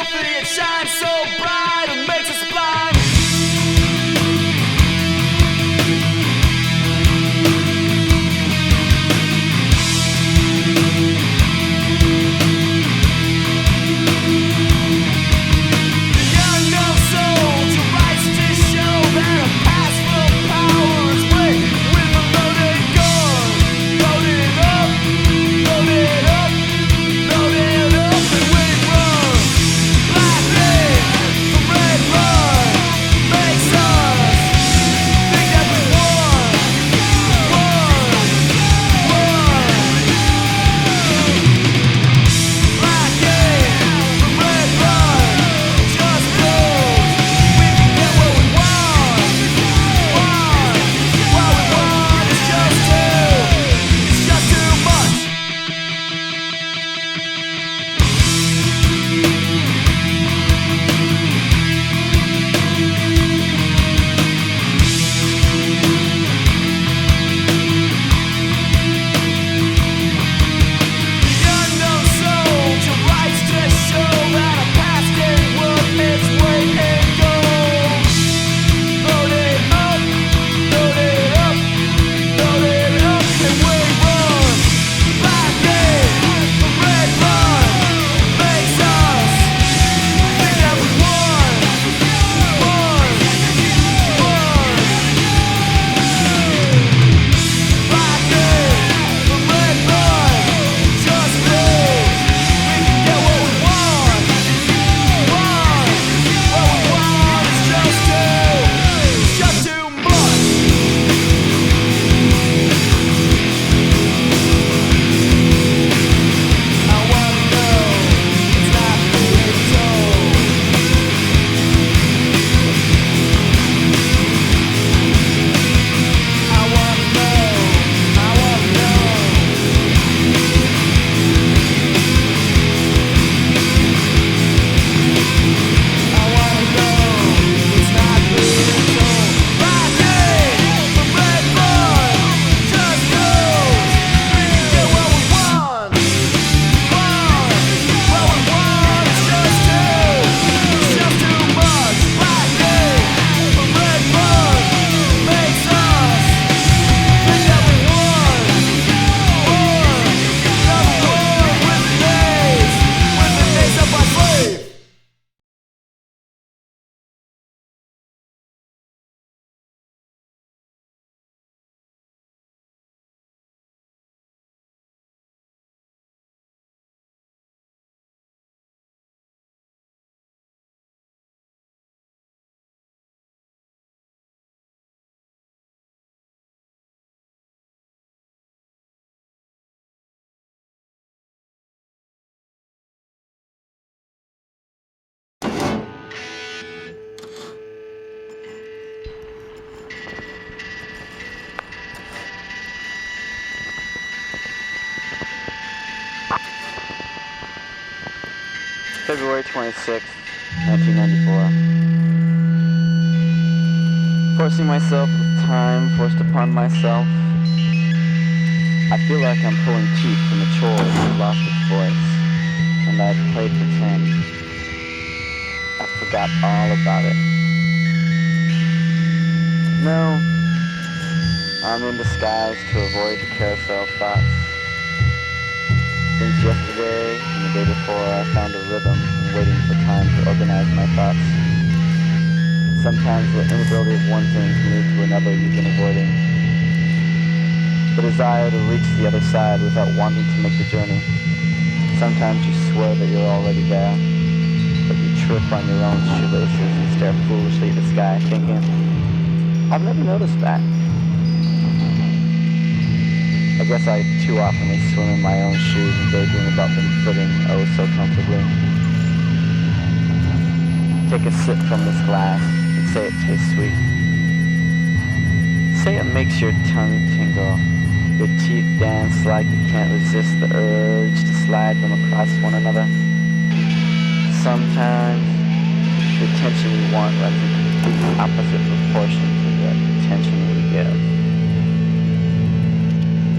filthy, it shines so bright, it makes us blind. February 26th, 1994. Forcing myself with time forced upon myself. I feel like I'm pulling teeth from a chore that lost its voice, and I've played pretend. I forgot all about it. No, I'm in disguise to avoid the carousel thoughts. Since yesterday and the day before, I found a rhythm waiting for time to organize my thoughts. Sometimes the inability of one thing can lead to another you've been avoiding. The desire to reach the other side without wanting to make the journey. Sometimes you swear that you're already there, but you trip on your own shoelaces and stare foolishly at the sky thinking, I've never noticed that. I guess I too often swim in my own shoes and daydream about them fitting oh so comfortably. Take a sip from this glass and say it tastes sweet. Say it makes your tongue tingle, your teeth dance like you can't resist the urge to slide them across one another. Sometimes the attention we want runs in complete opposite proportion to the attention we give.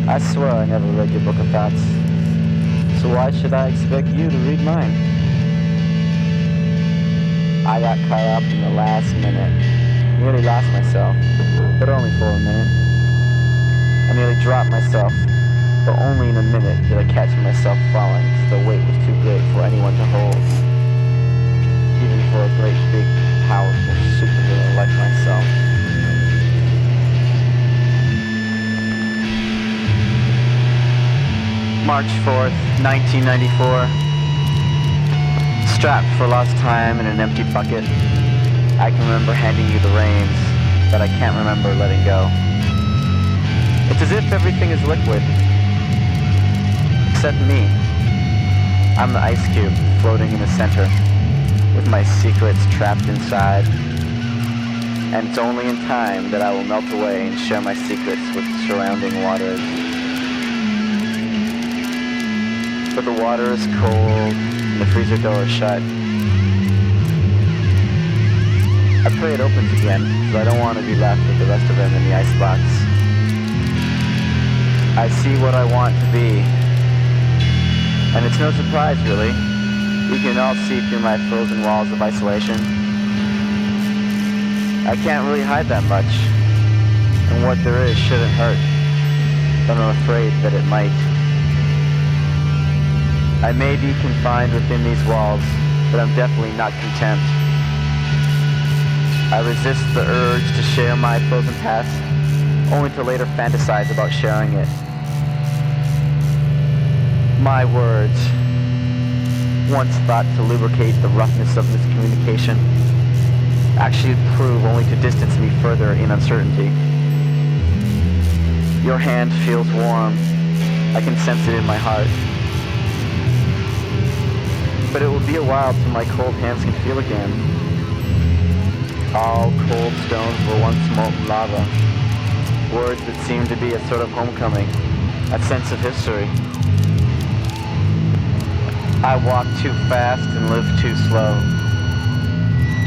I swear I never read your book of thoughts, so why should I expect you to read mine? got caught up in the last minute. Nearly lost myself, but only for a minute. I nearly dropped myself, but only in a minute did I catch myself falling because the weight was too great for anyone to hold. Even for a great big powerful superhero like myself. March 4th, 1994. Strapped for lost time in an empty bucket. I can remember handing you the reins, but I can't remember letting go. It's as if everything is liquid, except me. I'm the ice cube floating in the center, with my secrets trapped inside. And it's only in time that I will melt away and share my secrets with the surrounding waters. But the water is cold, and the freezer door is shut. I pray it opens again, because I don't want to be left with the rest of them in the icebox. I see what I want to be. And it's no surprise, really. You can all see through my frozen walls of isolation. I can't really hide that much. And what there is shouldn't hurt. But I'm afraid that it might. I may be confined within these walls, but I'm definitely not content. I resist the urge to share my frozen past, only to later fantasize about sharing it. My words, once thought to lubricate the roughness of miscommunication, actually prove only to distance me further in uncertainty. Your hand feels warm. I can sense it in my heart. But it will be a while till my cold hands can feel again. All cold stones were once molten lava. Words that seem to be a sort of homecoming, a sense of history. I walk too fast and live too slow.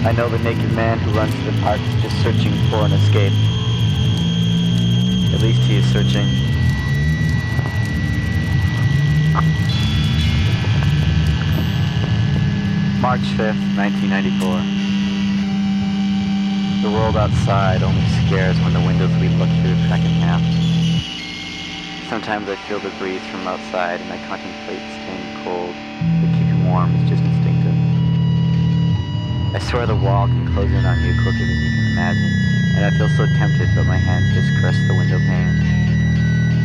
I know the naked man who runs to the park is just searching for an escape. At least he is searching. March 5th, 1994. The world outside only scares when the windows we look through crack in half. Sometimes I feel the breeze from outside and I contemplate staying cold, but keeping warm is just instinctive. I swear the wall can close in on you quicker than you can imagine, and I feel so tempted, but my hands just caress the window pane.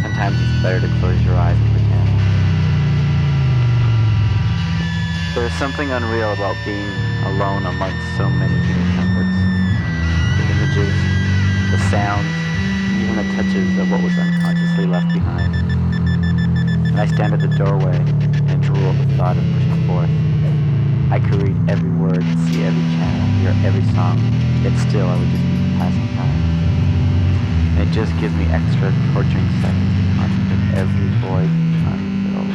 Sometimes it's better to close your eyes and pretend. There is something unreal about being alone amongst so many human comforts. The images, the sounds, even the touches of what was unconsciously left behind. And I stand at the doorway and drool at the thought of pushing forth. I could read every word, see every channel, hear every song, yet still I would just be passing time. And it just gives me extra torturing seconds to contemplate every void unfilled.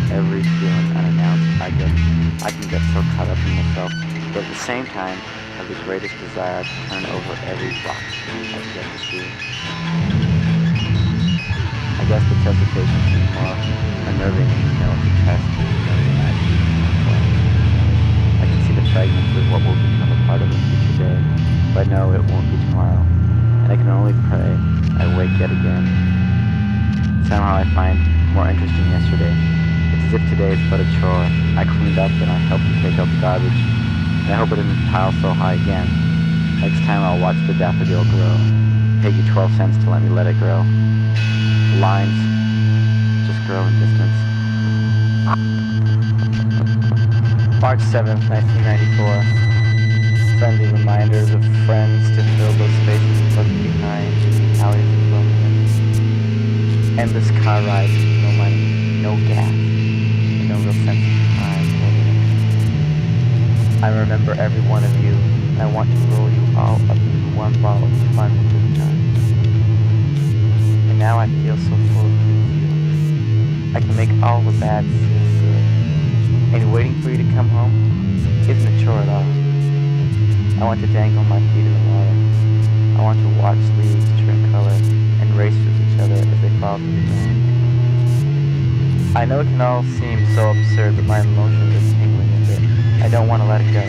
Every feeling unannounced, I can get so caught up in myself, but at the same time, I have the greatest desire to turn over every box I've yet to see. I guess the testation seems more unnerving than you know it's a test. I can see the fragments of what will become a part of a future day, but I know it won't be tomorrow, and I can only pray I wake yet again. Somehow I find more interesting yesterday. It's as if today is but a chore. I cleaned up and I helped to take out the garbage, and I hope it doesn't pile so high again. Next time I'll watch the daffodil grow. Pay you 12 cents to let me let it grow. The lines just grow in distance. March 7th, 1994. Friendly reminders of friends to fill those spaces left behind in alleys of loneliness. Endless car rides with no money, no gas, and no real sense of time or limits. I remember every one of you, and I want to roll you all up into one ball of fun and good times. And now I feel so full of good feelings. I can make all the bad feel good. And waiting for you to come home isn't a chore at all. I want to dangle my feet in the water. I want to watch leaves turn color and race with each other as they fall through the ground. I know it can all seem so absurd, but my emotions are tingling with it. I don't want to let it go.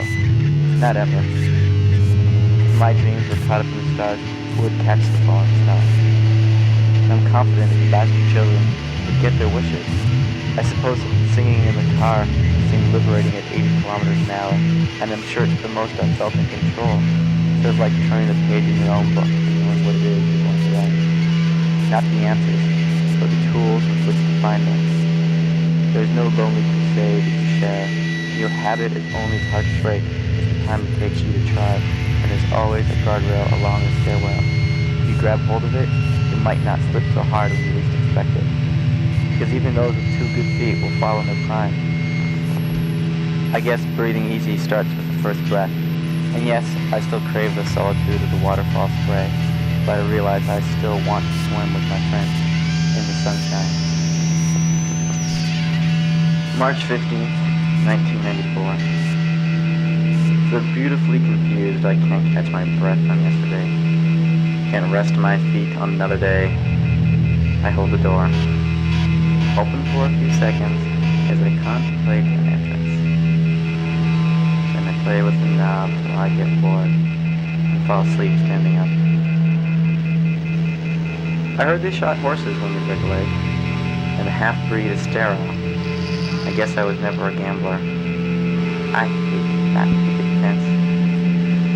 Not ever. If my dreams were caught up in the stars, who would catch the falling star? And I'm confident that the bastard children would get their wishes. I suppose singing in the car seemed liberating at 80 kilometers an hour, and I'm sure it's the most I've felt in control. So it's like turning the page in your own book and knowing what it is you're going to write. Not the answers, but the tools with which to find them. There's no lonely crusade to share. Your habit is only as hard to break as the time it takes you to try, and there's always a guardrail along the stairwell. If you grab hold of it, you might not slip so hard when you least expect it. Because even those with 2 good feet will fall in their prime. I guess breathing easy starts with the first breath. And yes, I still crave the solitude of the waterfall spray, but I realize I still want to swim with my friends in the sunshine. March 15th, 1994. So beautifully confused I can't catch my breath on yesterday. Can't rest my feet on another day. I hold the door, open for a few seconds as I contemplate an entrance. Then I play with the knob till I get bored and fall asleep standing up. I heard they shot horses when we took a lake, and the half-breed is sterile. I guess I was never a gambler. I hate that picket fence.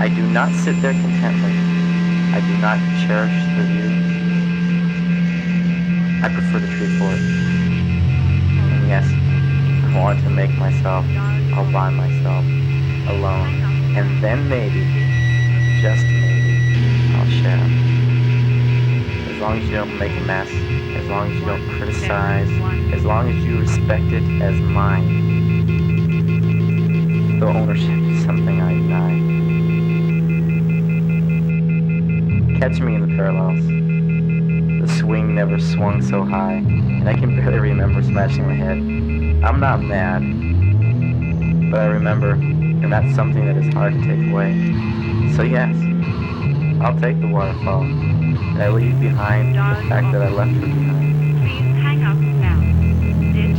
I do not sit there contently. I do not cherish the view. I prefer the tree fort. And yes, I want to make myself all by myself, alone. And then maybe, just maybe, I'll share. As long as you don't make a mess, as long as you don't criticize, as long as you respect it as mine. Though ownership is something I deny. Catch me in the parallels. The swing never swung so high, and I can barely remember smashing my head. I'm not mad, but I remember, and that's something that is hard to take away. So yes, I'll take the waterfall, and I leave behind the fact that I left her behind. Please hang up now.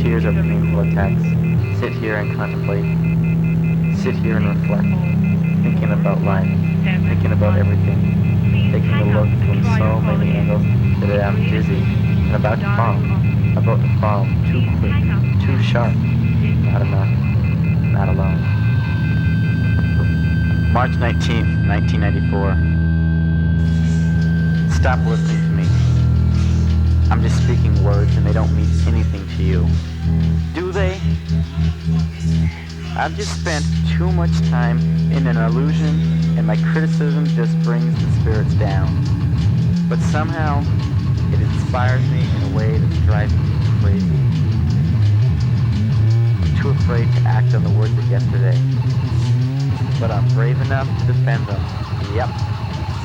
Tears are painful attacks. Sit here and contemplate. Sit here and reflect. Thinking about life. Thinking about everything. Taking a look from so many angles that I'm dizzy and about to fall. About to fall. Too quick. Too sharp. Not enough. Not alone. March 19th, 1994. Stop listening to me. I'm just speaking words and they don't mean anything to you. Do they? I've just spent too much time in an illusion and my criticism just brings the spirits down. But somehow, it inspires me in a way that's driving me crazy. I'm too afraid to act on the words of yesterday. But I'm brave enough to defend them. Yep,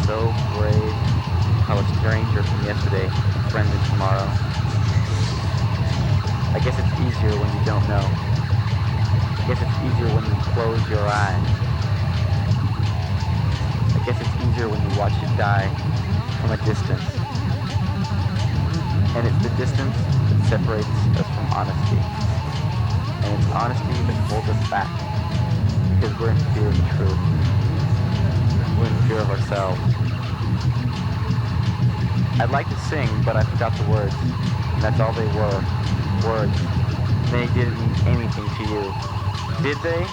so brave. How a stranger from yesterday, a friend of tomorrow. I guess it's easier when you don't know. I guess it's easier when you close your eyes. I guess it's easier when you watch it die from a distance. And it's the distance that separates us from honesty. And it's honesty that holds us back. Because we're in fear of the truth. We're in fear of ourselves. I'd like to sing, but I forgot the words. And that's all they were. Words. They didn't mean anything to you. Did they?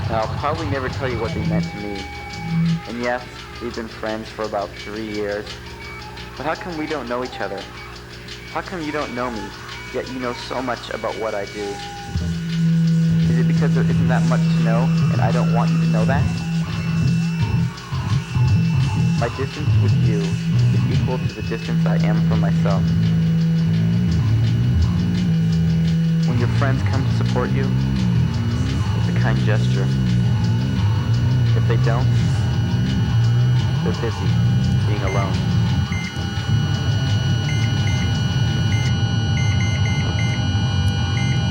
And I'll probably never tell you what they meant to me. And yes, we've been friends for about 3 years. But how come we don't know each other? How come you don't know me, yet you know so much about what I do? Is it because there isn't that much to know, and I don't want you to know that? My distance with you is equal to the distance I am from myself. When your friends come to support you, it's a kind gesture. If they don't, they're busy being alone.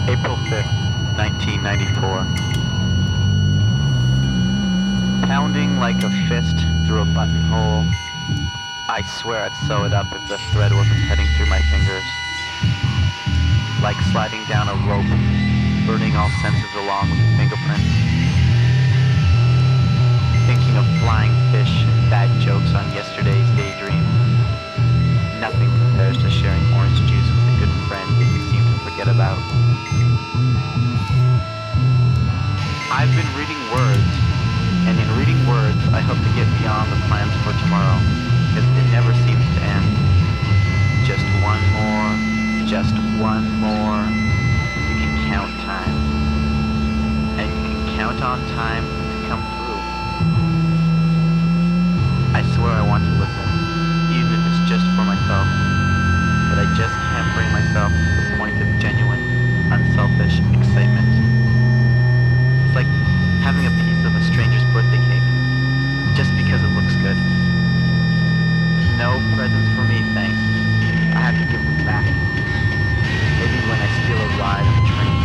April 5th, 1994. Pounding like a fist through a buttonhole. I swear I'd sew it up if the thread wasn't cutting through my fingers. Like sliding down a rope burning all senses along with fingerprints. Thinking of flying fish and bad jokes on yesterday's daydream. Nothing compares to sharing orange juice with a good friend that you seem to forget about. I've been reading words, and in reading words, I hope to get beyond the plans for tomorrow, because it never seems to end. Just one more, just one more. You can count time, and you can count on time to come through. I swear I want to listen, even if it's just for myself, but I just can't bring myself to the point of genuine, unselfish excitement. It's like having a piece of a stranger's birthday cake, just because it looks good. No presents for me, thanks. I have to give them back. Maybe when I steal a ride on the train,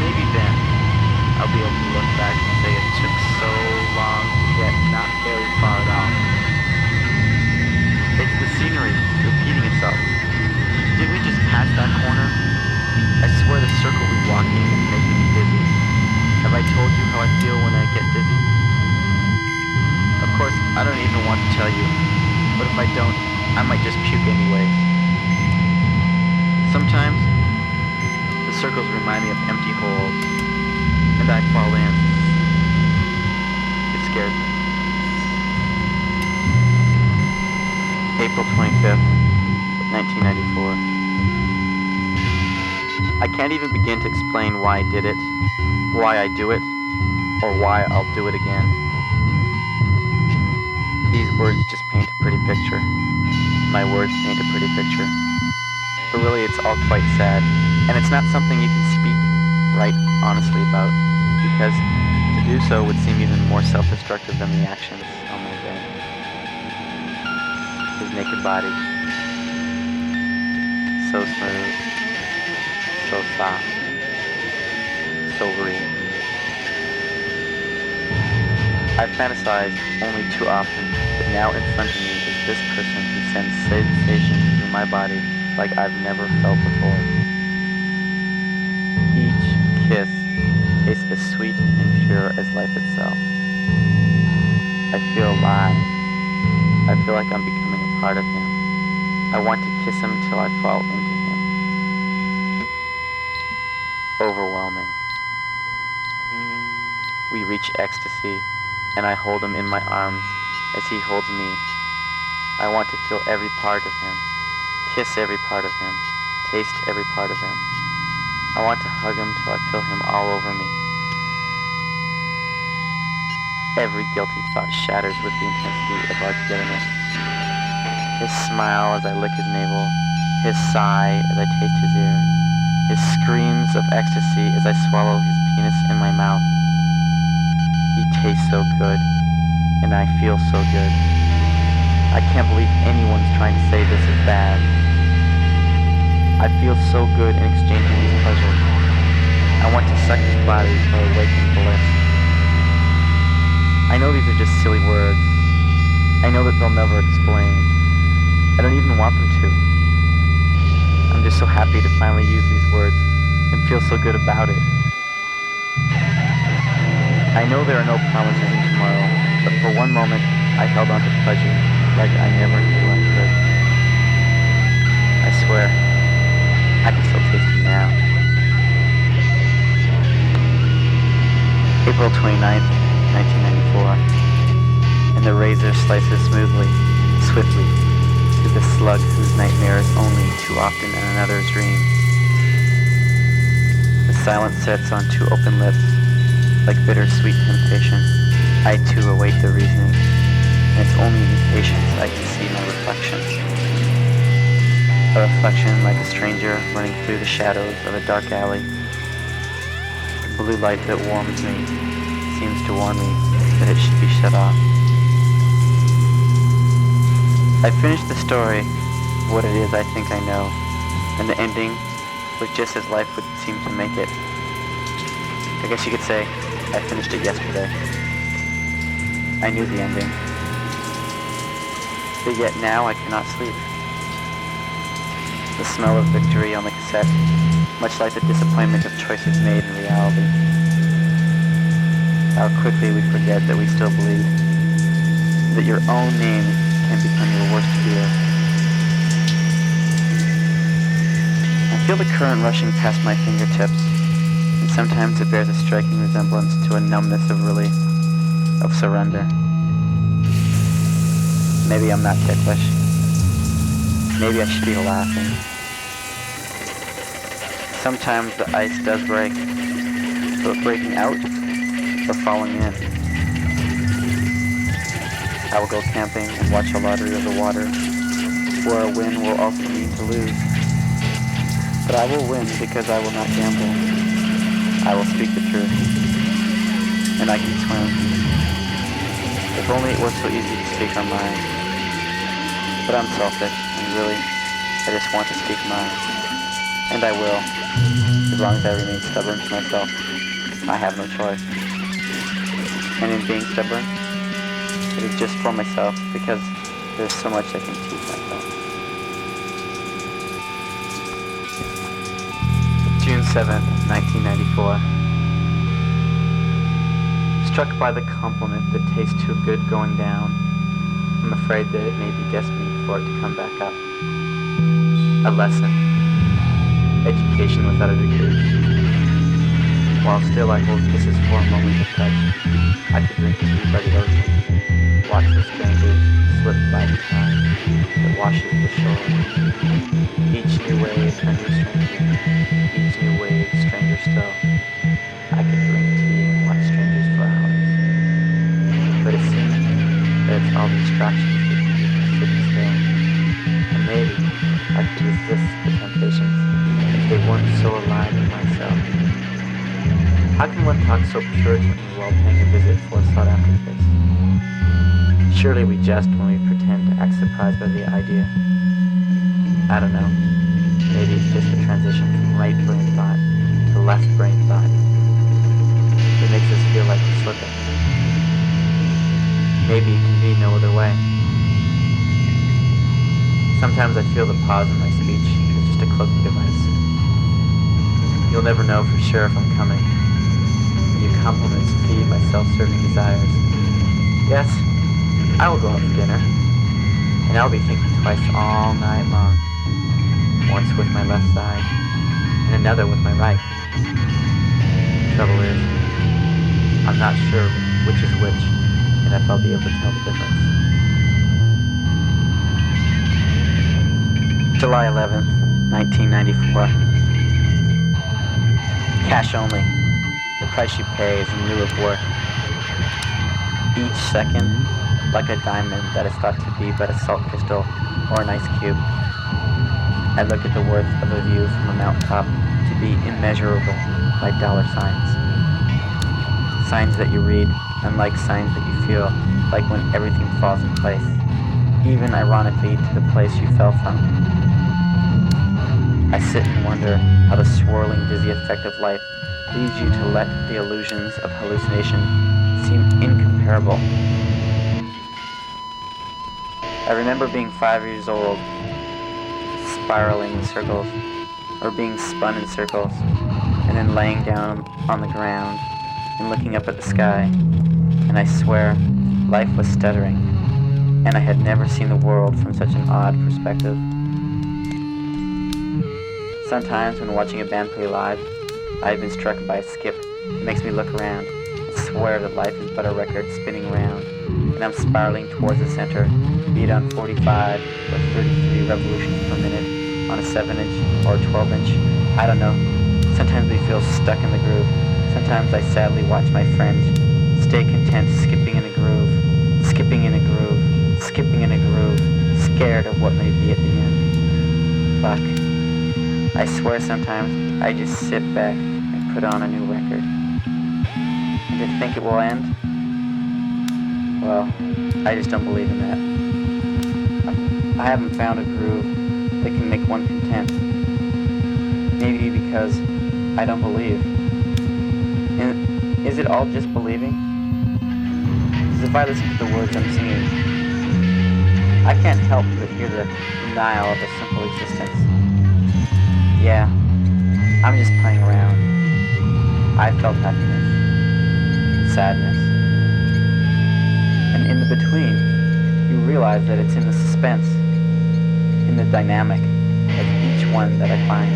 maybe then I'll be able to look back and say it took so long to get not very far at all. It's the scenery repeating itself. Didn't we just pass that corner? I swear the circle we walk in is making me dizzy. Have I told you how I feel when I get dizzy? Of course, I don't even want to tell you, but if I don't, I might just puke anyways. Sometimes, the circles remind me of empty holes, and I fall in. It scares me. April 25th, 1994. I can't even begin to explain why I did it, why I do it, or why I'll do it again. These words just paint a pretty picture. My words paint a pretty picture. But really it's all quite sad, and it's not something you can speak right honestly about, because to do so would seem even more self-destructive than the actions on my day. His naked body, so smooth, so soft, so real. I've fantasized only too often that now in front of me is this person who sends sensations through my body like I've never felt before. Each kiss tastes as sweet and pure as life itself. I feel alive. I feel like I'm becoming a part of him. I want to kiss him till I fall into him. Overwhelming. We reach ecstasy, and I hold him in my arms as he holds me. I want to feel every part of him. Kiss every part of him, taste every part of him. I want to hug him till I feel him all over me. Every guilty thought shatters with the intensity of our togetherness. His smile as I lick his navel, his sigh as I taste his ear, his screams of ecstasy as I swallow his penis in my mouth. He tastes so good, and I feel so good. I can't believe anyone's trying to say this is bad. I feel so good in exchanging these pleasures. I want to suck his body for awakened bliss. I know these are just silly words. I know that they'll never explain. I don't even want them to. I'm just so happy to finally use these words and feel so good about it. I know there are no promises in tomorrow, but for one moment I held on to pleasure like I never knew I could. I swear, I can still taste it now. April 29th, 1994. And the razor slices smoothly, swiftly, to the slug whose nightmare is only too often in another's dream. The silence sets on two open lips, like bittersweet temptation. I too await the reasoning, and it's only in patience I can see my reflection. A reflection like a stranger running through the shadows of a dark alley. The blue light that warms me seems to warn me that it should be shut off. I finished the story of what it is I think I know, and the ending was just as life would seem to make it. I guess you could say I finished it yesterday. I knew the ending, but yet now I cannot sleep. The smell of victory on the cassette much like the disappointment of choices made in reality. How quickly we forget that we still believe, that your own name can become your worst fear. I feel the current rushing past my fingertips, and sometimes it bears a striking resemblance to a numbness of relief, of surrender. Maybe I'm not ticklish. Maybe I should be laughing. Sometimes the ice does break, but breaking out or falling in. I will go camping and watch a lottery of the water, where a win will also mean to lose. But I will win because I will not gamble. I will speak the truth, and I can swim. If only it was so easy to speak our minds. But I'm selfish, and really, I just want to speak mine. And I will, as long as I remain stubborn to myself. I have no choice. And in being stubborn, it is just for myself, because there's so much I can teach myself. June 7th, 1994. Struck by the compliment that tastes too good going down, I'm afraid that it may be destiny for it to come back up. A lesson. Education without a degree. While still I hold kisses for a moment of touch, I could drink tea by the ocean, watch the strangers slip by the tide that washes the shore. Each new wave a new stranger, each new wave stranger still. I could drink tea and watch strangers for hours. But it seems that it's all distractions that keep me sitting still. And maybe I could resist the temptations if they weren't so alive in myself. How can one talk so puritanly while paying a visit for a sought-after face? Surely we jest when we pretend to act surprised by the idea. I don't know. Maybe it's just the transition from right brain thought to left brain thought that makes us feel like we're slipping. Maybe it can be no other way. Sometimes I feel the pause in my speech is just a cloaking device. You'll never know for sure if I'm coming. Your compliments feed my self-serving desires. Yes, I will go out for dinner, and I'll be thinking twice all night long. Once with my left side, and another with my right. Trouble is, I'm not sure which is which, and if I'll be able to tell the difference. July 11th, 1994. Cash only. The price you pay is in lieu of worth. Each second, like a diamond that is thought to be but a salt crystal or an ice cube. I look at the worth of a view from a mountaintop to be immeasurable by dollar signs. Signs that you read, unlike signs that you feel, like when everything falls in place, even ironically to the place you fell from. I sit and wonder how the swirling, dizzy effect of life leads you to let the illusions of hallucination seem incomparable. I remember being 5 years old, spiraling in circles, or being spun in circles, and then laying down on the ground and looking up at the sky, and I swear life was stuttering, and I had never seen the world from such an odd perspective. Sometimes when watching a band play live, I have been struck by a skip that makes me look around and swear that life is but a record spinning around, and I'm spiraling towards the center, be it on 45 or 33 revolutions per minute, on a 7-inch or a 12-inch, I don't know. Sometimes we feel stuck in the groove. Sometimes I sadly watch my friends stay content skipping in a groove, skipping in a groove, skipping in a groove, scared of what may be at the end. Fuck. I swear sometimes I just sit back and put on a new record. And to think it will end? Well, I just don't believe in that. I haven't found a groove that can make one content. Maybe because I don't believe. And is it all just believing? Because if I listen to the words I'm singing, I can't help but hear the denial of a simple existence. Yeah, I'm just playing around. I felt happiness, sadness, and in the between, you realize that it's in the suspense, in the dynamic of each one that I find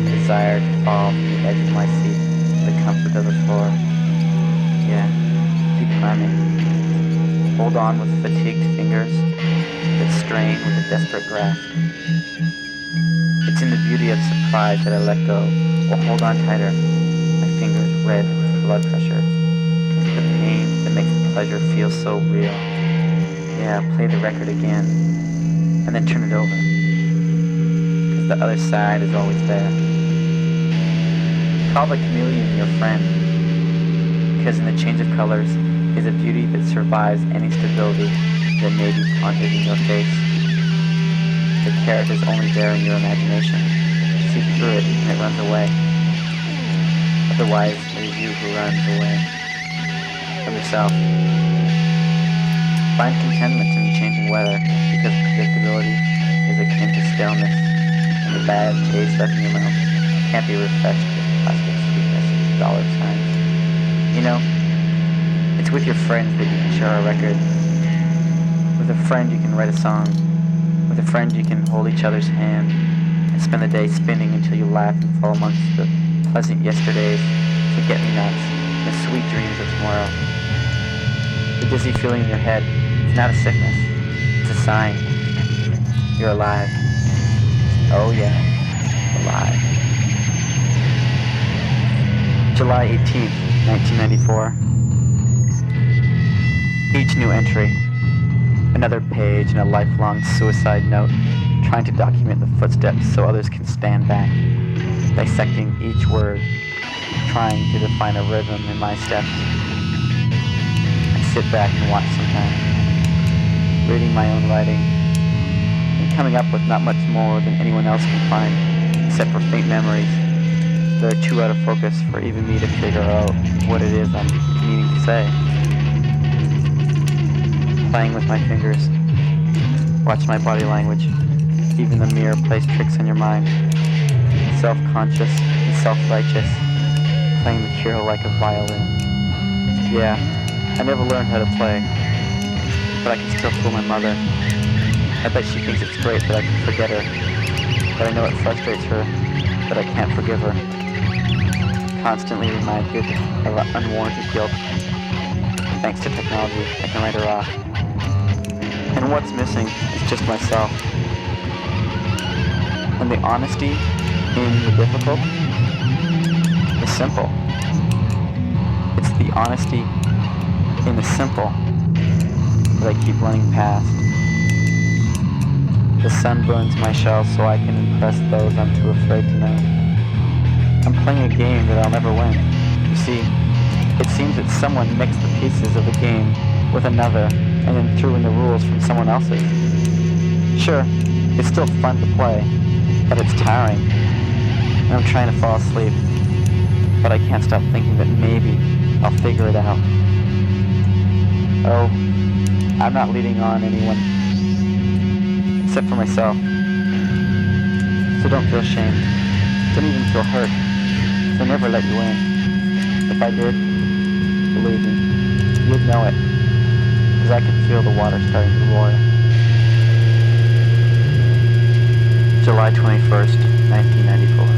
the desire to fall from the edge of my seat to the comfort of the floor. Yeah, keep climbing. Hold on with fatigued fingers that strain with a desperate grasp. It's in the beauty of surprise that I let go, or hold on tighter, my fingers red with blood pressure. Is it the pain that makes the pleasure feel so real? Yeah, play the record again, and then turn it over, because the other side is always there. Call the chameleon your friend, because in the change of colors is a beauty that survives any stability that may be planted in your face. The carrot is only there in your imagination. See through it and it runs away. Otherwise, it is you who runs away from yourself. Find contentment in the changing weather, because predictability is akin to staleness, and the bad taste left in your mouth can't be refreshed with plastic sweetness and dollar signs. You know, it's with your friends that you can share a record. With a friend you can write a song. With a friend you can hold each other's hand and spend the day spinning until you laugh and fall amongst the pleasant yesterdays, forget-me-nots, and sweet dreams of tomorrow. The dizzy feeling in your head is not a sickness, it's a sign. You're alive. Oh yeah, alive. July 18th, 1994. Each new entry, another page in a lifelong suicide note, trying to document the footsteps so others can stand back, dissecting each word, trying to define a rhythm in my steps. I sit back and watch sometimes, reading my own writing, and coming up with not much more than anyone else can find, except for faint memories that are too out of focus for even me to figure out what it is I'm meaning to say. Playing with my fingers, watch my body language, even the mirror plays tricks on your mind. Self-conscious and self-righteous, playing the cure like a violin. Yeah, I never learned how to play, but I can still fool my mother. I bet she thinks it's great that I can forget her, but I know it frustrates her that I can't forgive her. Constantly reminded of unwarranted guilt. Thanks to technology, I can write her off. And what's missing is just myself. And the honesty in the difficult is simple. It's the honesty in the simple that I keep running past. The sun burns my shell so I can impress those I'm too afraid to know. I'm playing a game that I'll never win. You see, it seems that someone mixed the pieces of the game with another and then threw in the rules from someone else's. Sure, it's still fun to play, but it's tiring, and I'm trying to fall asleep, but I can't stop thinking that maybe I'll figure it out. Oh, I'm not leading on anyone, except for myself. So don't feel shamed. Don't even feel hurt. So I never let you in. If I did, believe me, you'd know it, because I could feel the water starting to roar. July 21st, 1994.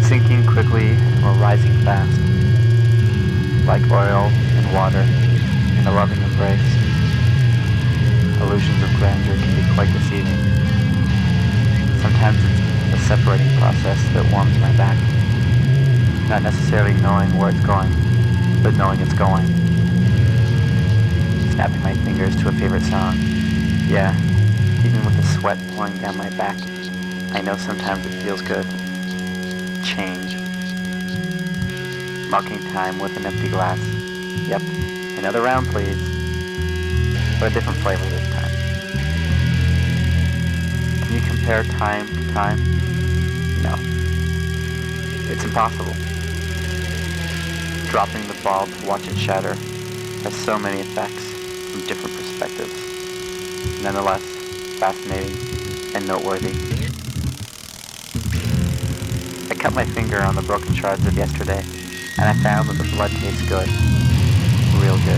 Sinking quickly or rising fast, like oil in water in a loving embrace. Illusions of grandeur can be quite deceiving. Sometimes it's a separating process that warms my back. Not necessarily knowing where it's going, but knowing it's going. Snapping my fingers to a favorite song. Yeah, even with the sweat pouring down my back, I know sometimes it feels good. Change. Marking time with an empty glass. Yep, another round please. But a different flavor this time. Can you compare time to time? No. It's impossible. Dropping the ball to watch it shatter has so many effects from different perspectives. Nonetheless, fascinating and noteworthy. cut my finger on the broken shards of yesterday, and I found that the blood tastes good. Real good.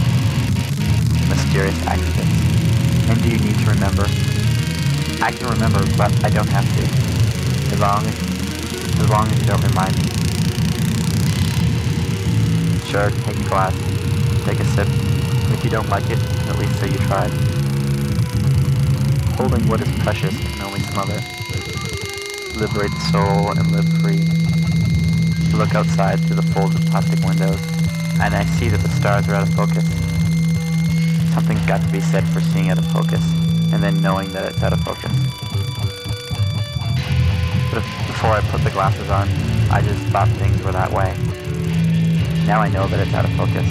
Mysterious accidents. And do you need to remember? I can remember, but I don't have to. As long as you don't remind me. Sure, take a glass. Take a sip. If you don't like it, at least say you tried. Holding what is precious can only smother. Liberate the soul and live free. You look outside through the folded plastic windows, and I see that the stars are out of focus. Something's got to be said for seeing out of focus, and then knowing that it's out of focus. But before I put the glasses on, I just thought things were that way. Now I know that it's out of focus,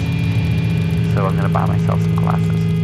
so I'm gonna buy myself some glasses.